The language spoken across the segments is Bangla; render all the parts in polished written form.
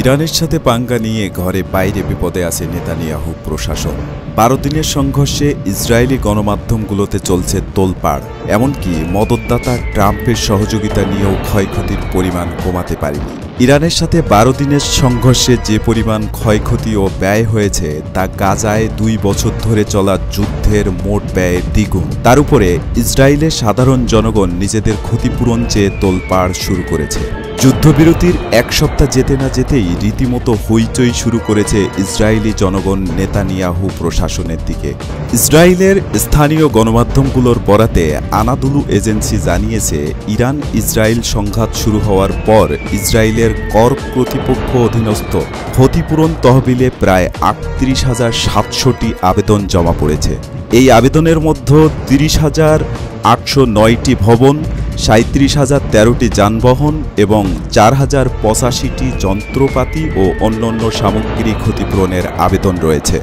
ইরানের সাথে পাঙ্গা নিয়ে ঘরে বাইরে বিপদে আছে নেতানিয়াহু প্রশাসন। 12 দিনের সংঘর্ষে ইসরায়েলি গণমাধ্যমগুলোতে চলছে তোলপাড়। এমনকি মদতদাতা ট্রাম্পের সহযোগিতা নিয়েও ক্ষয়ক্ষতির পরিমাণ কমাতে পারেনি। ইরানের সাথে 12 দিনের সংঘর্ষে যে পরিমাণ ক্ষয়ক্ষতি ও ব্যয় হয়েছে তা গাজায় 2 বছর ধরে চলা যুদ্ধের মোট ব্যয়ের দ্বিগুণ। তার উপরে ইসরায়েলের সাধারণ জনগণ নিজেদের ক্ষতিপূরণ চেয়ে তোলপাড় শুরু করেছে। যুদ্ধবিরতির 1 সপ্তাহ যেতে না যেতেই রীতিমতো হইচই শুরু করেছে ইসরায়েলি জনগণ নেতানিয়াহু প্রশাসনের দিকে। ইসরায়েলের স্থানীয় গণমাধ্যমগুলোর বরাতে আনাদুলু এজেন্সি জানিয়েছে, ইরান ইসরায়েল সংঘাত শুরু হওয়ার পর ইসরায়েলের কর কর্তৃপক্ষ অধীনস্থ ক্ষতিপূরণ তহবিলে প্রায় ৩৮,৭০০টি আবেদন জমা পড়েছে। এই আবেদনের মধ্যে ৩০,৮০৯টি ভবন, ৩৭,০১৩টি যানবাহন এবং ৪,০৮৫টি যন্ত্রপাতি ও অন্যান্য সামগ্রী ক্ষতিপূরণের আবেদন রয়েছে।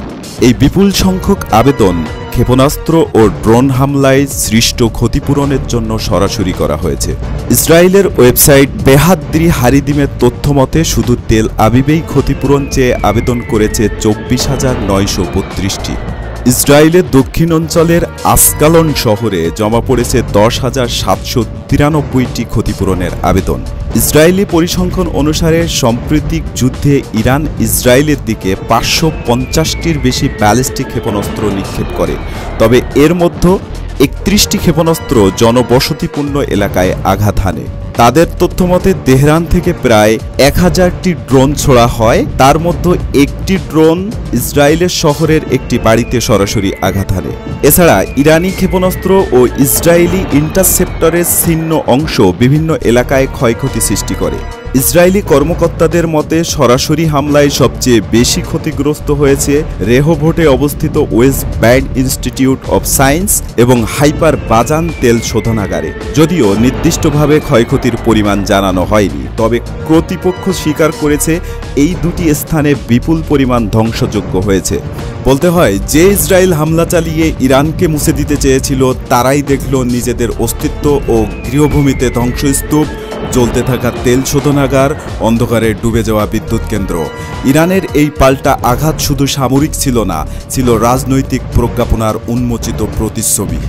এই বিপুল সংখ্যক আবেদন ক্ষেপণাস্ত্র ও ড্রোন হামলায় সৃষ্ট ক্ষতিপূরণের জন্য সরাসরি করা হয়েছে। ইসরায়েলের ওয়েবসাইট বেহাদ্রি হারিদিমের তথ্যমতে শুধু তেল আবিবেই ক্ষতিপূরণ চেয়ে আবেদন করেছে ২৪,৯৩২টি। ইসরায়েলের দক্ষিণ অঞ্চলের আসকালন শহরে জমা পড়েছে ১০,৭৯৩টি ক্ষতিপূরণের আবেদন। ইসরায়েলি পরিসংখ্যান অনুসারে সাম্প্রতিক যুদ্ধে ইরান ইসরায়েলের দিকে ৫৫০টির বেশি ব্যালিস্টিক ক্ষেপণাস্ত্র নিক্ষেপ করে, তবে এর মধ্যে ৩১টি ক্ষেপণাস্ত্র জনবসতিপূর্ণ এলাকায় আঘাত হানে। তাদের তথ্যমতে তেহরান থেকে প্রায় ১,০০০টি ড্রোন ছোড়া হয়, তার মধ্যে একটি ড্রোন ইসরায়েলের শহরের একটি বাড়িতে সরাসরি আঘাত হানে। এছাড়া ইরানি ক্ষেপণাস্ত্র ও ইসরায়েলি ইন্টারসেপ্টরের ছিন্ন অংশ বিভিন্ন এলাকায় ক্ষয়ক্ষতি সৃষ্টি করে। ইসরায়েলি কর্মকর্তাদের মতে সরাসরি হামলায় সবচেয়ে বেশি ক্ষতিগ্রস্ত হয়েছে রেহোভোটে অবস্থিত West bank institute of science এবং হাইপার বাজান তেল শোধনাগারে। যদিও নির্দিষ্টভাবে ক্ষয়ক্ষতির পরিমাণ জানানো হয়নি, তবে কর্তৃপক্ষ স্বীকার করেছে এই দুটি স্থানে বিপুল পরিমাণ ধ্বংসযোগ্য হয়েছে। বলতে হয়, যে ইসরায়েল হামলা চালিয়ে ইরানকে মুছে দিতে চেয়েছিল তারাই দেখল নিজেদের অস্তিত্ব ও গৃহভূমিতে ধ্বংসস্তূপ, জ্বলতে থাকা তেল শোধনাগার, অন্ধকারে ডুবে যাওয়া বিদ্যুৎ কেন্দ্র। ইরানের এই পাল্টা আঘাত শুধু সামরিক ছিল না, ছিল রাজনৈতিক প্রজ্ঞাপনার উন্মোচিত প্রতিচ্ছবি।